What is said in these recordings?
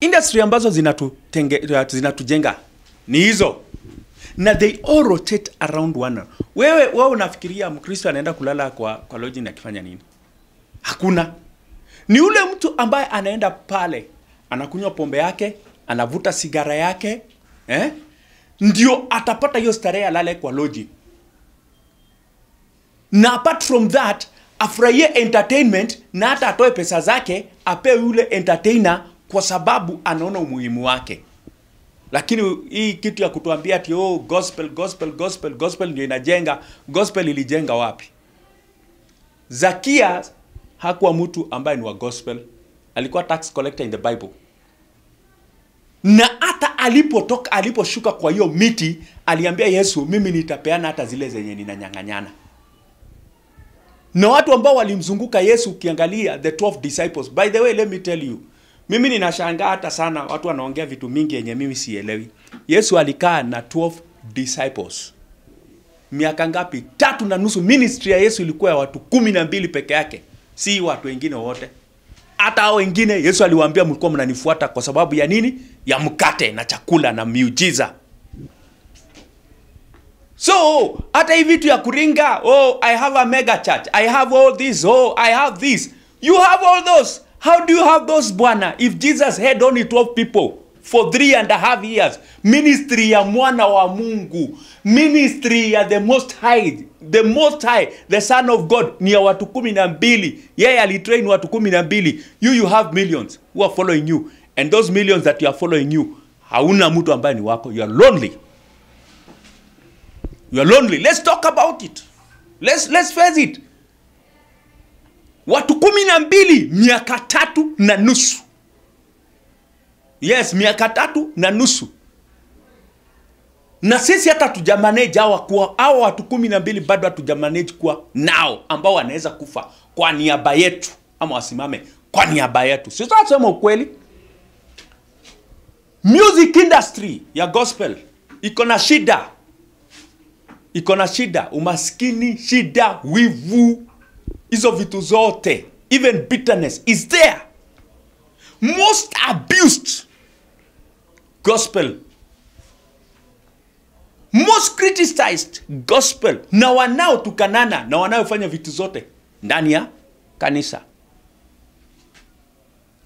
Industry ambazo zinatujenga ni hizo. Na they all rotate around one. Wewe unafikiria Mkristo anaenda kulala kwa lodging akifanya nini? Hakuna. Ni ule mtu ambaye anaenda pale, anakunywa pombe yake, anavuta sigara yake, ndio atapata hiyo starehe alale kwa lodging. Na apart from that, afurahie entertainment na hata atoe pesa zake, apewe yule entertainer kwa sababu anaona umuhimu wake. Lakini hii kitu ya kutuambia ati gospel ndio inajenga, gospel ilijenga wapi? Zakia hakuwa mtu ambaye ni wa gospel, alikuwa tax collector in the Bible. Na hata aliposhuka kwa hiyo miti, aliambia Yesu, mimi nitapeana hata zile zenye ninanyang'anyana. Na watu ambao walimzunguka Yesu, ukiangalia the 12 disciples, by the way, let me tell you, mimi ninashangaa hata sana watu wanaongea vitu mingi yenye mimi sielewi. Yesu alikaa na 12 disciples. Miaka ngapi? 3.5. Ministry ya Yesu ilikuwa ya watu 12 peke yake. Si watu wengine wote. Hata hao wengine Yesu aliwaambia mlikuwa mnanifuata kwa sababu ya nini? Ya mkate na chakula na miujiza. So, hata hivi vitu ya kuringa, I have a mega church, I have all this, I have this. You have all those. How do you have those, Bwana? If Jesus had only 12 people for 3.5 years, ministry ya mwana wa Mungu, ministry ya the most high, the Son of God, ni ya watu 12. Yeye alitrain watu 12. You have millions who are following you. And those millions that you are following you, hauna mtu ambaye ni wako. You are lonely. You are lonely. Let's talk about it. Let's face it. Watu 12, miaka 3.5. Yes, miaka 3.5. Na sisi hata tujamanage hao watu 12 bado hatujamanage kuwa nao ambao wanaweza kufa kwa niaba yetu ama wasimame kwa niaba yetu. Sisi tunasema ukweli. Music industry ya gospel iko na shida. Iko na shida, umaskini, shida, wivu, hizo vitu zote, even bitterness is there. Most abused gospel, most criticized gospel, na wanao tukanana na wanaofanya vitu zote ndani ya kanisa.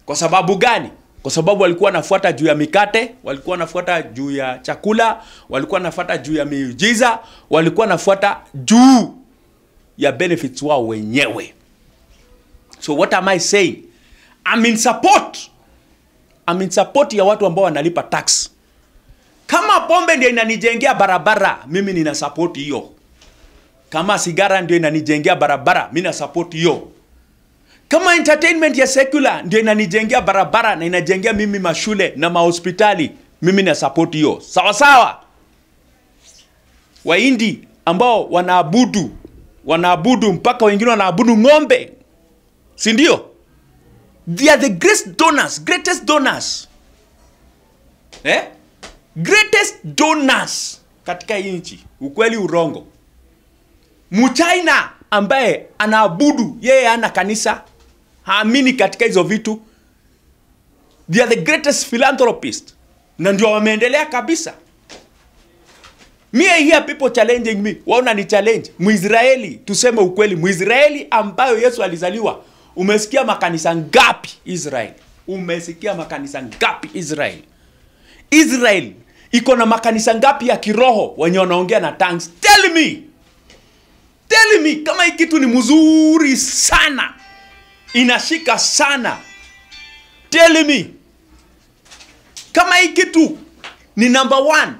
Kwa sababu gani? Kwa sababu walikuwa wanafuata juu ya mikate, walikuwa wanafuata juu ya chakula, walikuwa wanafuata juu ya miujiza, walikuwa wanafuata juu ya benefits wao wenyewe. So what am I saying? I'm in support ya watu ambao wanalipa tax. Kama pombe ndio inanijengea barabara, mimi nina support hiyo. Kama sigara ndio inanijengea barabara, mimi na support hiyo. Kama entertainment ya secular ndio inanijengea barabara na inajengea mimi mashule na mahospitali, mimi na support hiyo. Sawa sawa. Waindi ambao wanaabudu mpaka wengine wanaabudu ng'ombe. Si ndio? They are the greatest donors. Greatest donors katika hii nchi. Ukweli urongo. Mchina ambaye anaabudu, yeye ana kanisa, haamini katika hizo vitu. They are the greatest philanthropists. Na ndio wameendelea kabisa. Me hear people challenging me. Waona ni challenge. Muisraeli, tuseme ukweli, Muisraeli ambayo Yesu alizaliwa. Umesikia makanisa ngapi Israel? Umesikia makanisa ngapi Israel? Israel iko na makanisa ngapi ya kiroho wenye wanaongea na tongues? Tell me kama hii kitu ni mzuri sana, inashika sana. Tell me kama hii kitu ni number 1,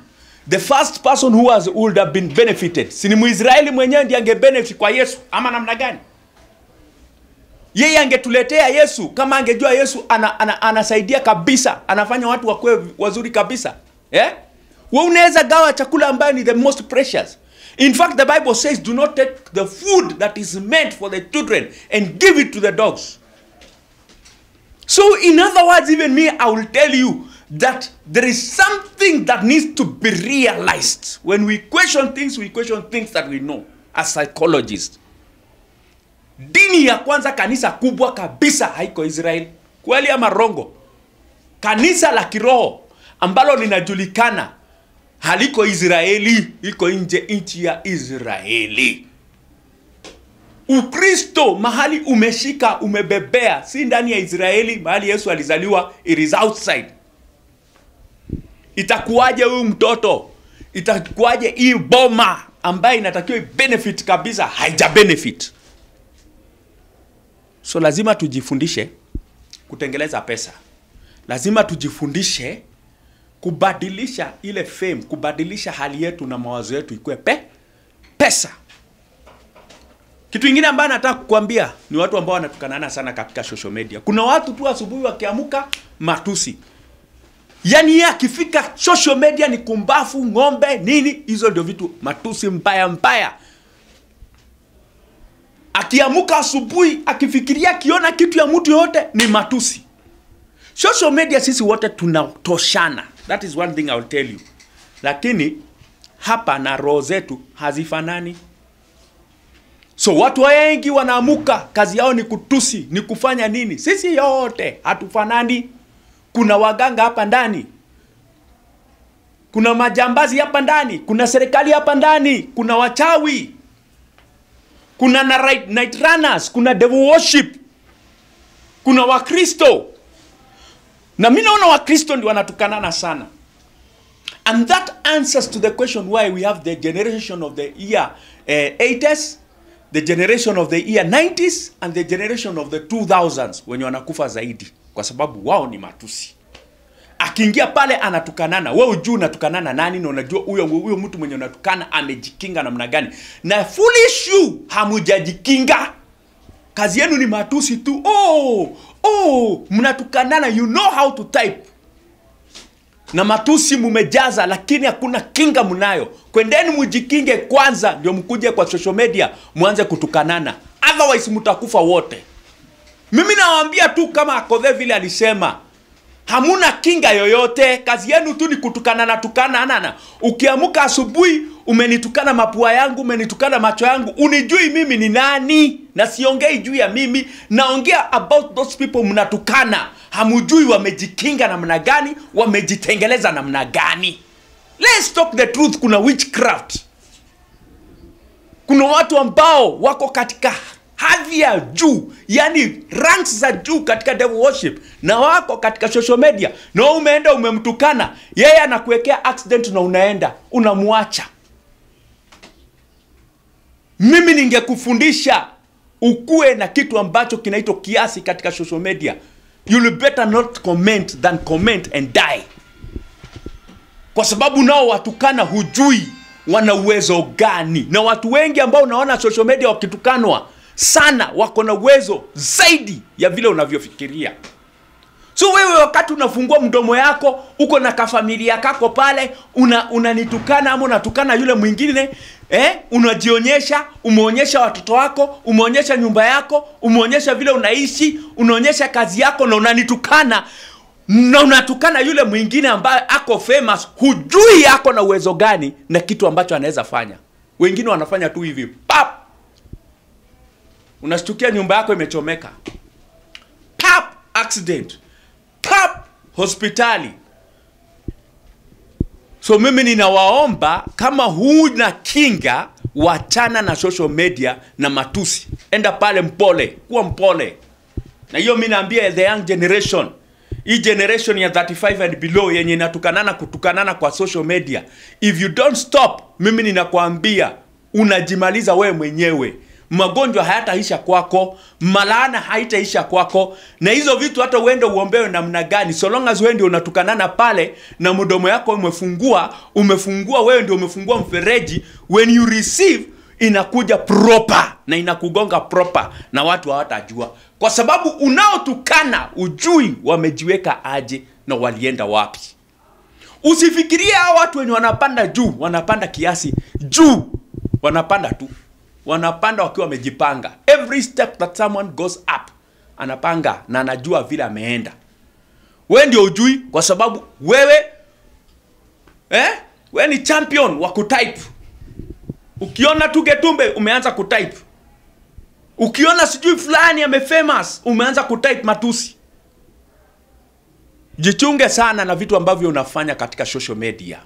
the first person who would have been benefited. Si ni Muisraeli mwenyewe ndiye angebenefit kwa Yesu ama namna gani? Yeye angetuletea Yesu kama angejua Yesu anasaidia kabisa, anafanya watu wakuwe wazuri kabisa. Wewe unaweza gawa chakula ambayo ni the most precious. In fact, the Bible says, do not take the food that is meant for the children and give it to the dogs. So, in other words, even me, I will tell you that there is something that needs to be realized. When we question things that we know as psychologists. Dini ya kwanza kanisa kubwa kabisa haiko Israel. Kweli ama rongo? kanisa la kiroho ambalo linajulikana haliko Israeli, liko nchi ya Israeli. Ukristo mahali umeshika, umebebea, si ndani ya Israeli. Mahali Yesu alizaliwa, it is outside. Itakuwaje huyu mtoto? Itakuwaje hii boma ambaye inatakiwa benefit kabisa haija benefit? So lazima tujifundishe kutengeleza pesa. Lazima tujifundishe kubadilisha ile fame, kubadilisha hali yetu na mawazo yetu ikuwe pesa. Kitu kingine ambacho nataka kukuambia ni watu ambao wanatukanana sana katika social media. Kuna watu tu asubuhi wakiamuka matusi. Yani yeye akifika social media ni kumbafu, ng'ombe, nini, hizo ndio vitu matusi mbaya. Akiamuka asubuhi akifikiria kiona kitu ya mtu yote ni matusi. Social media sisi wote tunatoshana. That is one thing I will tell you. Lakini hapa na roho zetu hazifanani. So watu wengi wanaamuka kazi yao ni kutusi, ni kufanya nini? Sisi yote hatufanani. Kuna waganga hapa ndani. Kuna majambazi hapa ndani, kuna serikali hapa ndani, kuna wachawi. Kuna night runners, kuna devil worship. Kuna Wakristo. Na mimi naona Wakristo ndio wanatukanana sana. And that answers to the question why we have the generation of the year 80s, the generation of the year 90s, and the generation of the 2000s wenye wanakufa zaidi. Kwa sababu wao ni matusi. Akiingia pale anatukanana. Wewe ujui unatukanana nani na unajua huyo mtu mwenye unatukana amejikinga namna gani. Na foolish you, hamujajikinga. Kazi yenu ni matusi tu. Mnatukanana, you know how to type. Na matusi mumejaza lakini hakuna kinga mnayo. Kwendeni mujikinge kwanza ndio mkuje kwa social media muanze kutukanana. Otherwise mtakufa wote. Mimi nawaambia tu kama Akodhe vile alisema, hamuna kinga yoyote, kazi yenu tu ni kutukanana. Ukiamuka asubuhi umenitukana mapua yangu, umenitukana macho yangu, unijui mimi ni nani? Na siongei juu ya mimi, naongea about those people mnatukana. Hamujui wamejikinga namna gani, wamejitengeleza namna gani. Let's talk the truth. Kuna witchcraft. Kuna watu ambao wako katika hadhi ya juu, yani ranks za juu katika devil worship, na wako katika social media. Na umeenda umemtukana, yeye anakuwekea accident na unaenda unamuacha. Mimi ningekufundisha ukue na kitu ambacho kinaitwa kiasi katika social media. You better not comment than comment and die. Kwa sababu nao watukana hujui wana uwezo gani. Na watu wengi ambao unaona social media wakitukanwa sana wako na uwezo zaidi ya vile unavyofikiria. So wewe wakati unafungua mdomo yako, uko na kafamilia kako pale, unanitukana ama unatukana yule mwingine, unajionyesha, umeonyesha watoto wako, umeonyesha nyumba yako, umeonyesha vile unaishi, unaonyesha kazi yako na unanitukana. Na unatukana yule mwingine ambaye ako famous, hujui yako na uwezo gani na kitu ambacho anaweza fanya. Wengine wanafanya tu hivi, pap! Unashtukia nyumba yako imechomeka. Pap! Accident. Pap! Hospitali. So mimi ninawaomba kama huna kinga, wachana na social media na matusi. Enda pale mpole, kuwa mpole. Na hiyo mimi naambia the young generation. Hii generation ya 35 and below yenye kutukanana kwa social media. If you don't stop, mimi ninakuambia unajimaliza wewe mwenyewe. Magonjwa hayataisha kwako, malaana haitaisha kwako, na hizo vitu hata uende uombewe namna gani, so long as wewe ndio unatukanana pale na mdomo yako umefungua wewe ndio umefungua mfereji, when you receive inakuja proper na inakugonga proper na watu hawatajua. Kwa sababu unaotukana ujui wamejiweka aje na walienda wapi. Usifikirie hao watu wenye wanapanda juu, wanapanda kiasi juu, wanapanda tu. Wanapanda wakiwa wamejipanga. Every step that someone goes up, anapanga na anajua vile ameenda. Wewe ndio ujui kwa sababu wewe ni champion wa kutype. Ukiona tu Getumbe umeanza kutype. Ukiona sijui fulani amefamous umeanza kutype matusi. Jichunge sana na vitu ambavyo unafanya katika social media.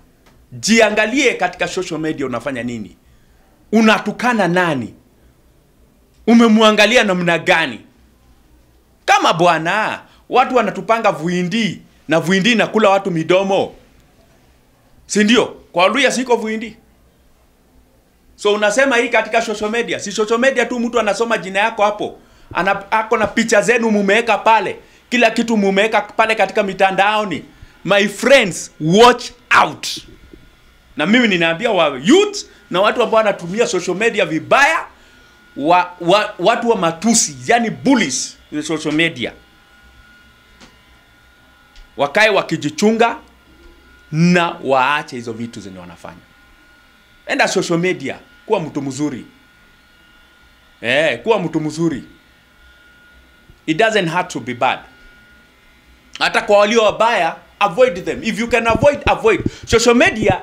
Jiangalie katika social media unafanya nini. Unatukana nani? Umemwangalia namna gani? Kama bwana, watu wanatupanga vuindi na vuindi na kula watu midomo. Si ndio? Kwa Luya siko vuindi. So unasema hii katika social media. Si social media tu mtu anasoma jina yako hapo. Ako na picha zenu mumeweka pale. Kila kitu mumeweka pale katika mitandaoni. My friends, watch out. Na mimi ninaambia wa youth na watu ambao wanatumia social media vibaya, watu wa matusi, yani bullies in social media. Wakae wakijichunga na waache hizo vitu zenye wanafanya. Enda social media, kuwa mtu mzuri. Kuwa mtu mzuri. It doesn't have to be bad. Hata kwa walio wabaya, avoid them. If you can avoid. Social media,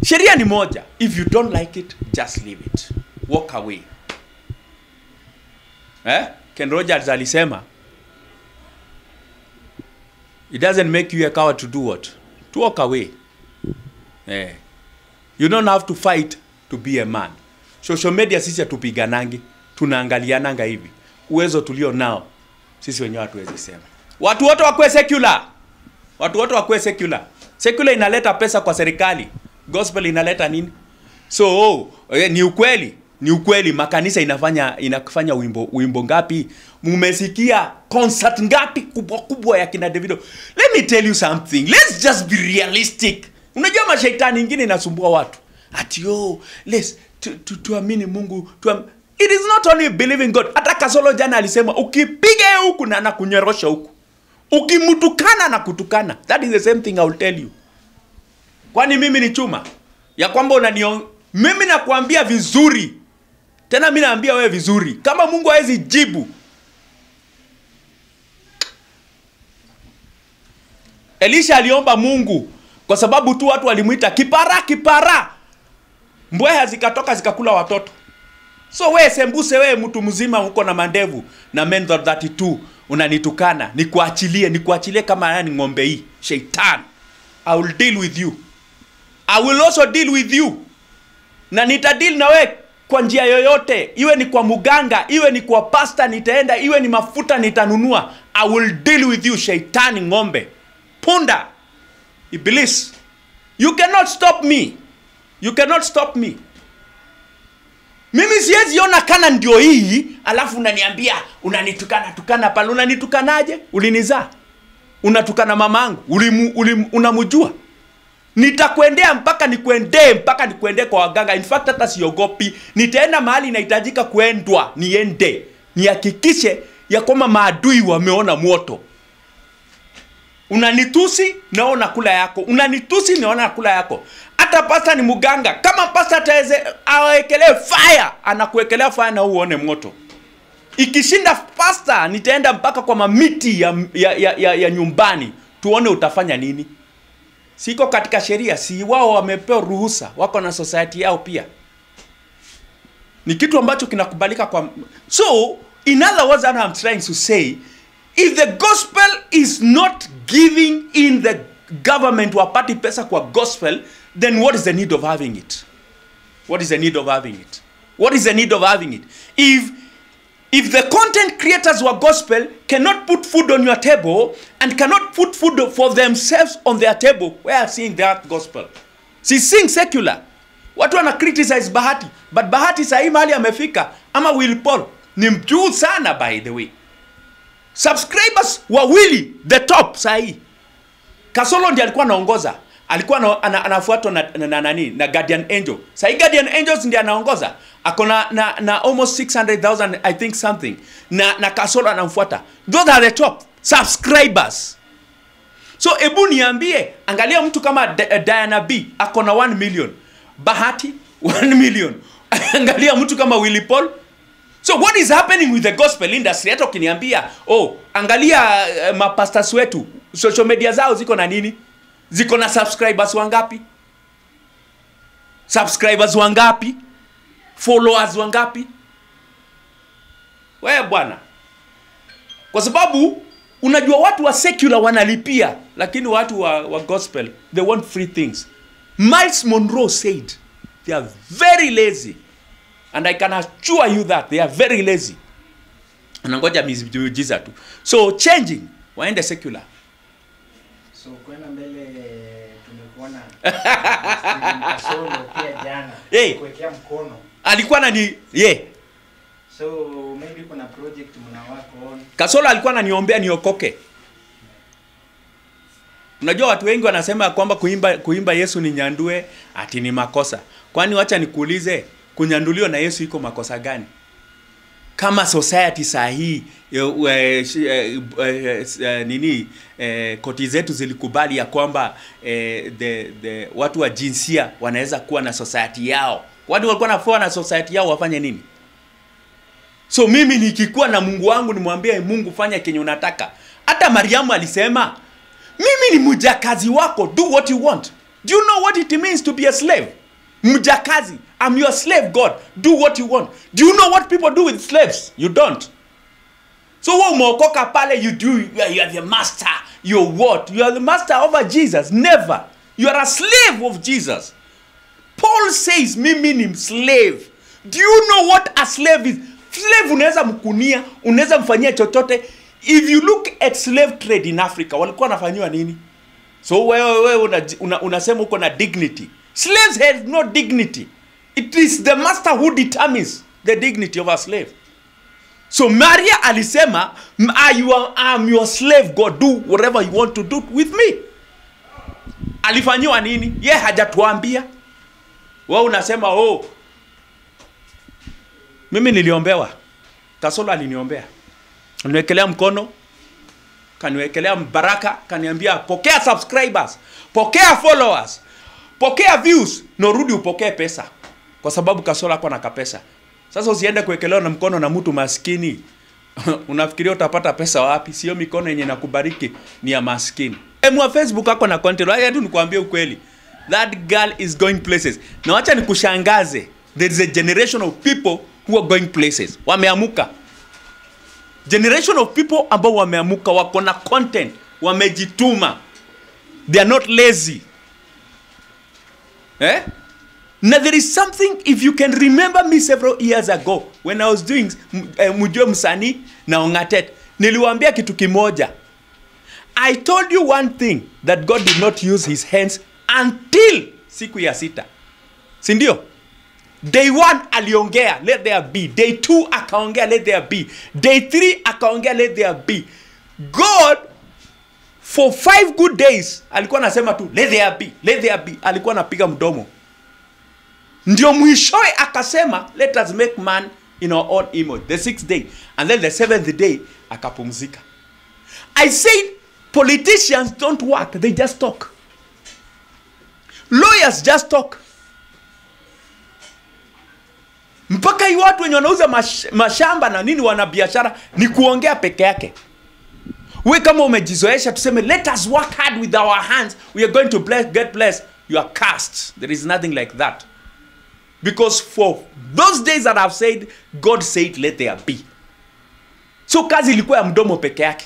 sheria ni moja. If you don't like it, just leave it. Walk away. Ken Rogers alisema, it doesn't make you a coward to do what? To walk away. You don't have to fight to be a man. Social media sisi hatupiganangi, tunaangaliananga hivi. Uwezo tulio nao sisi wenyewe hatuwezi sema. Watu wote wakuwe secular. Watu wote wakuwe secular. Secular inaleta pesa kwa serikali. Gospel inaleta nini? So, ni ukweli. Ni ukweli makanisa inafanya wimbo ngapi? Mumesikia concert ngapi kubwa ya kina Davido? Let me tell you something. Let's just be realistic. Unajua mashaitani ingine inasumbua watu. Ati let's tuamini Mungu. It is not only believing God. Hata Kasolo jana alisema ukipiga huku na anakunyorosha huku. Ukimtukana na kutukana. That is the same thing I will tell you. Kwani mimi ni chuma? Ya kwamba mimi nakuambia vizuri. Tena mimi naambia wewe vizuri. Kama Mungu hawezi jibu. Elisha aliomba Mungu kwa sababu tu watu walimuita kipara. Mbweha zikatoka zikakula watoto. So wewe sembuse, wewe mtu mzima uko na mandevu na Mendor 32 unanitukana, nikuachilie kama yani ng'ombe hii. Shaitan, I will deal with you. I will also deal with you. Na nitadeal na wewe kwa njia yoyote. Iwe ni kwa muganga, iwe ni kwa pasta nitaenda, iwe ni mafuta nitanunua. I will deal with you, shaitani ng'ombe. Punda. Iblis. You cannot stop me. You cannot stop me. Mimi siwezi ona kana ndio hii, alafu unaniambia unanitukana pale. Unanitukanaje? Ulinizaa. Unatukana mamangu. Unamjua. Nitakuendea mpaka nikuendee kwa waganga. In fact hata siogopi. Nitaenda mahali inahitajika kuendwa, niende. Nihakikishe ya kwamba maadui wameona moto. Unanitusi naona kula yako. Unanitusi naona kula yako. Hata pasta ni muganga. Kama pasta ataweze awekelee fire, anakuwekelea fire na uone moto. Ikishinda pasta nitaenda mpaka kwa mamiti ya nyumbani. Tuone utafanya nini. Siko katika sheria, si wao wamepewa ruhusa, wako na society yao pia. Ni kitu ambacho kinakubalika kwa. So, in other words, what I'm trying to say, if the gospel is not giving in the government wapati pesa kwa gospel, then what is the need of having it? What is the need of having it? What is the need of having it? If the content creators were gospel cannot put food on your table and cannot put food for themselves on their table, we are seeing that gospel. See, sing secular. Watu wana criticize Bahati, but Bahati sahi mahali amefika ama Will Paul ni mjuu sana by the way. Subscribers wawili the top sahi. Kasolo ndiye alikuwa anaongoza. Alikuwa anafuatwa na Guardian Angel. Sahi Guardian Angels ndiye anaongoza. Ako na almost 600,000 I think something. Na Kasolo anamfuata. Those are the top subscribers. So ebu niambie, angalia mtu kama Diana B ako na 1 million. Bahati 1 million. Angalia mtu kama Willy Paul. So what is happening with the gospel industry? Hata ukiniambia, angalia mapastors wetu, social media zao ziko na nini? Ziko na subscribers wangapi? Subscribers wangapi? Followers wangapi? Wewe bwana. Kwa sababu Unajua watu wa secular wanalipia, lakini watu wa gospel, they want free things. Miles Monroe said, they are very lazy. And I can assure you that they are very lazy. Anangoja miujiza tu. So changing, waende secular. So kwenda mbele tumekuona Kasolo pia jana kuwekea mkono. Alikuwa nani So maybe kuna project mnawako on. Kasolo alikuwa ananiombea niokoke. Unajua watu wengi wanasema kwamba kuimba Yesu ni nyandue ati ni makosa. Kwani wacha nikuulize, kunyanduliwa na Yesu iko makosa gani? Kama society sahihi koti zetu zilikubali ya kwamba watu wa jinsia wanaweza kuwa na society yao. Watu walikuwa nafua na society yao wafanye nini? So mimi nikikuwa na Mungu wangu nimwambie Mungu fanya kenye unataka. Hata Mariamu alisema, mimi ni mjakazi wako, do what you want. Do you know what it means to be a slave? Mjakazi, I'm your slave, God. Do what you want. Do you know what people do with slaves? You don't. So when umeokoka pale, you are the master. You're what? You are the master over Jesus. Never. You are a slave of Jesus. Paul says, mimi ni slave. Do you know what a slave is? Slave unaweza mkunia, unaweza mfanyia chochote. If you look at slave trade in Africa, walikuwa wanafanywa nini? So wewe unasema uko na dignity. Slaves have no dignity. It is the master who determines the dignity of a slave. So Maria alisema, I'm your slave, God, do whatever you want to do with me. Alifanywa nini? Ye hajatuambia. Wewe unasema mimi niliombewa. Kasolo aliniombea. Niwekelea mkono, kaniwekelea baraka, kaniambia pokea subscribers, pokea followers, pokea views, no rudi upokee pesa. Kwa sababu Kasolo hapo na kapesa. Sasa usiende kuwekelewa na mkono na mtu maskini. Unafikiria utapata pesa wapi? Sio mikono yenye nakubariki, ni ya maskini. Mwa Facebook hako na content, haya tu nikwambie ukweli. That girl is going places. Na acha nikushangaze. There is a generation of people who are going places. Wameamuka. Generation of people ambao wameamuka, wako na content, wamejituma. They are not lazy. Now there is something, if you can remember me several years ago, when I was doing Mujue Msani na Ongatet, niliwaambia kitu kimoja. I told you one thing, that God did not use his hands until siku ya sita. Sindio? Day 1 aliongea, let there be. Day 2 akaongea, let there be. Day 3 akaongea, let there be. God, for 5 good days, alikuwa anasema tu, let there be, let there be. Alikuwa anapiga mdomo. Ndio mwishowe akasema, let us make man in our own image. The 6th day. And then the 7th day, akapumzika. I said, politicians don't work, they just talk. Lawyers just talk. Mpaka hii watu wenye wanauza mashamba na nini wana biashara ni kuongea peke yake. We kama umejizoesha tuseme, let us work hard with our hands, we are going to get blessed. You are cursed. There is nothing like that. Because for those days that I've said, God said, let there be. So kazi ilikuwa ya mdomo peke yake.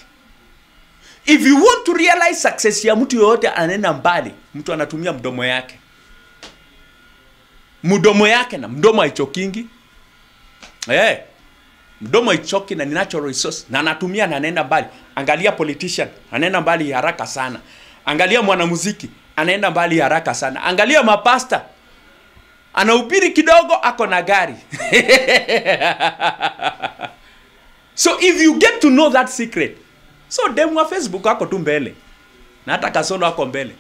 If you want to realize success ya mtu yoyote anaenda mbali, mtu anatumia mdomo yake. Mdomo yake, na mdomo haichokingi. Mdomo haichoki na ni natural resource, na anatumia na anaenda mbali. Angalia politician, anaenda mbali haraka sana. Angalia mwanamuziki, anaenda mbali haraka sana. Angalia mapasta, anahubiri kidogo ako na gari. So if you get to know that secret, so demu wa Facebook wako tu mbele, na hata Kasolo wako mbele.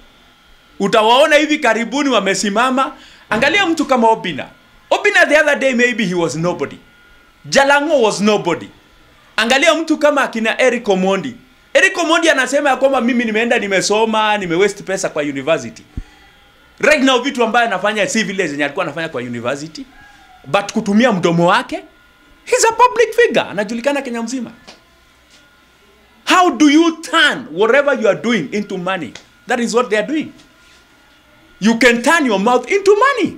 Utawaona hivi karibuni wamesimama. Angalia mtu kama Obina. Obina the other day maybe he was nobody. Jalango was nobody. Angalia mtu kama akina Eric Omondi. Eric Omondi anasema ya kwamba mimi nimeenda nimesoma, waste pesa kwa university. Right now vitu ambaye anafanya si vile zenye alikuwa anafanya kwa university, but kutumia mdomo wake. He's a public figure, anajulikana Kenya mzima. How do you turn whatever you are doing into money? That is what they are doing. You can turn your mouth into money.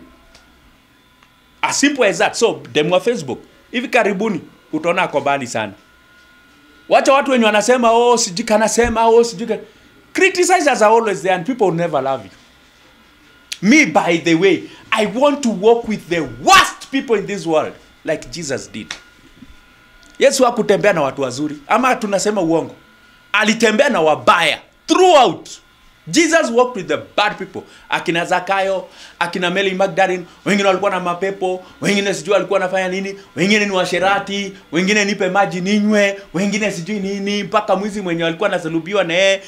As simple as that. So, demu wa Facebook, hivi karibuni utaona ako bani sana. Wacha watu wenye wanasema oh sijui kanasema oh sijui. Criticizers are always there and people will never love you. Me, by the way, I want to walk with the worst people in this world like Jesus did. Yesu hakutembea na watu wazuri. Ama tunasema uongo. Alitembea na wabaya throughout. Jesus walked with the bad people. Akina Zakayo, akina Mary Magdalene, wengine walikuwa na mapepo, wengine sijui walikuwa wanafanya nini, wengine ni washerati, wengine nipe maji ninywe, wengine sijui nini, mpaka mwizi mwenye walikuwa anasulubiwa na yeye.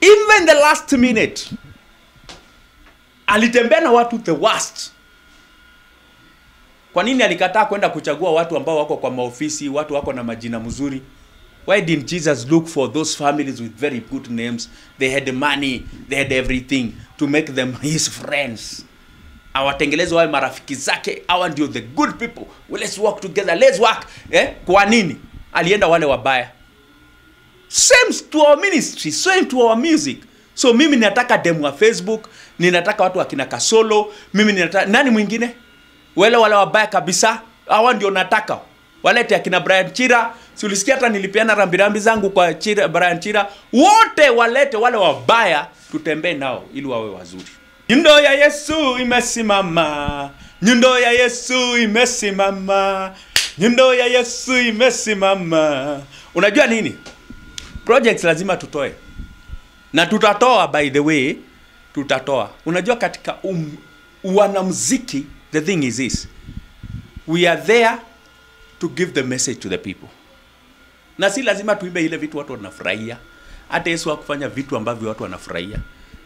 Even the last minute, alitembea na watu the worst. Kwa nini alikataa kwenda kuchagua watu ambao wako kwa maofisi, watu wako na majina mzuri? Why didn't Jesus look for those families with very good names? They had the money, they had everything to make them his friends. Awatengeleze wawe marafiki zake, hawa ndio the good people. Well, let's work together, let's work. Kwa nini? Alienda wale wabaya. Same to our ministry, same to our music. So mimi ninataka demo wa Facebook, ninataka watu wakina Kasolo, mimi ninataka nani mwingine? Wale wabaya kabisa, hawa ndio nataka. Walete akina Brian Chira, si ulisikia hata nilipeana rambirambi zangu kwa Brian Chira, wote walete wale wabaya tutembee nao ili wawe wazuri. Nyundo ya Yesu imesimama. Nyundo ya Yesu imesimama. Nyundo ya Yesu imesimama. Unajua nini? Projects lazima tutoe. Na tutatoa, by the way, tutatoa. Unajua katika wanamuziki, the thing is this. We are there to give the message to the people. Na si lazima tuimbe ile vitu watu wanafurahia. Hata Yesu hakufanya vitu ambavyo watu wanafurahia.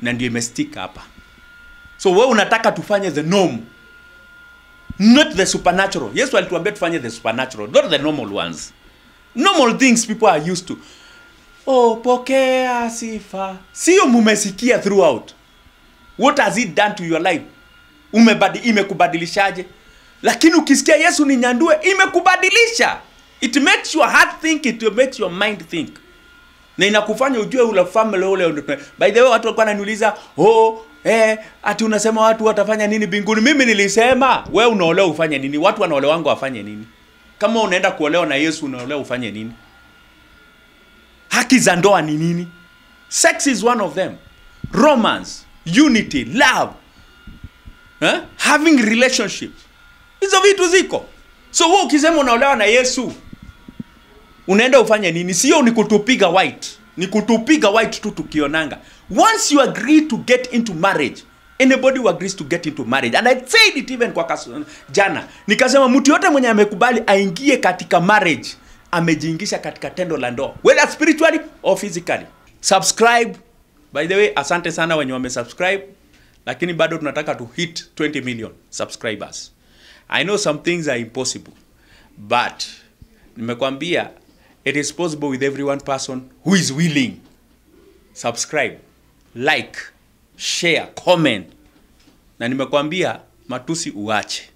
Na ndio imestick hapa. So wewe unataka tufanye the norm, not the supernatural. Yesu alituambia tufanye the supernatural, not the normal ones. Normal things people are used to. Oh, pokea sifa. Sio mumesikia throughout. What has it done to your life? Imekubadilishaje? Lakini ukisikia Yesu ni nyandue, imekubadilisha. It makes your heart think, it makes your mind think. Na inakufanya ujue ule family ule. By the way, watu walikuwa wananiuliza, ati unasema watu watafanya nini mbinguni? Mimi nilisema, wewe unaolewa ufanye nini? Watu wanaolewa wangu wafanye nini? Kama unaenda kuolewa na Yesu, unaolewa ufanye nini? Haki za ndoa ni nini? Sex is one of them. Romance, unity, love. Having relationships. Hizo vitu ziko. So wewe ukisema unaolewa na Yesu, unaenda ufanye nini? Sio ni kutupiga white. Ni kutupiga white tu tukionanga. Once you agree to get into marriage, anybody who agrees to get into marriage, and I said it even kwa jana, nikasema mtu yote mwenye amekubali aingie katika marriage, amejiingisha katika tendo la ndoa, whether spiritually or physically. Subscribe. By the way, asante sana wenye wamesubscribe, lakini bado tunataka to hit 20 million subscribers. I know some things are impossible, but nimekwambia it is possible with every one person who is willing. Subscribe, like, share, comment. Na nimekwambia matusi uache.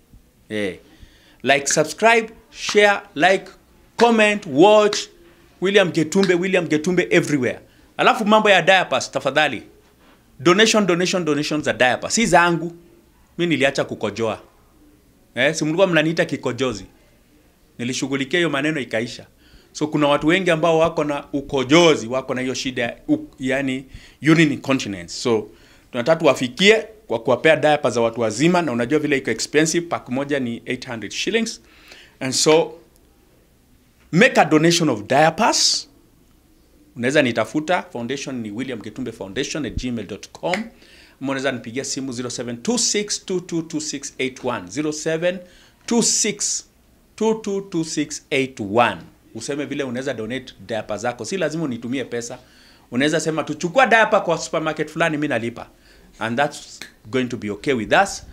Like, subscribe, share, like, comment, watch. William Getumbe everywhere. Alafu mambo ya diapers tafadhali. Donation za diapers. Si zangu. Mimi niliacha kukojoa. Si mlikuwa mnaniita kikojozi. Nilishughulikia hiyo maneno ikaisha. So kuna watu wengi ambao wako na ukojozi, wako na hiyo shida, yani urinary incontinence. So tunataka tuwafikie kwa kuwapea diapers za watu wazima, na unajua vile iko expensive, pack moja ni 800 shillings. And so make a donation of diapers. Unaweza nitafuta, foundation ni William Getumbe Foundation @gmail.com. Unaweza nipigia simu 0726222681 0726222681. Useme vile unaweza donate diaper zako. Si lazima unitumie pesa. Unaweza sema tuchukua diaper kwa supermarket fulani, mimi nalipa. And that's going to be okay with us.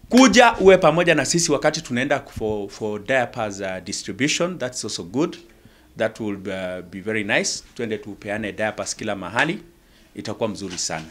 Kuja uwe pamoja na sisi wakati tunaenda for diapers distribution. That's also good. That will be very nice. Tuende tupeane diapers kila mahali. Itakuwa mzuri sana.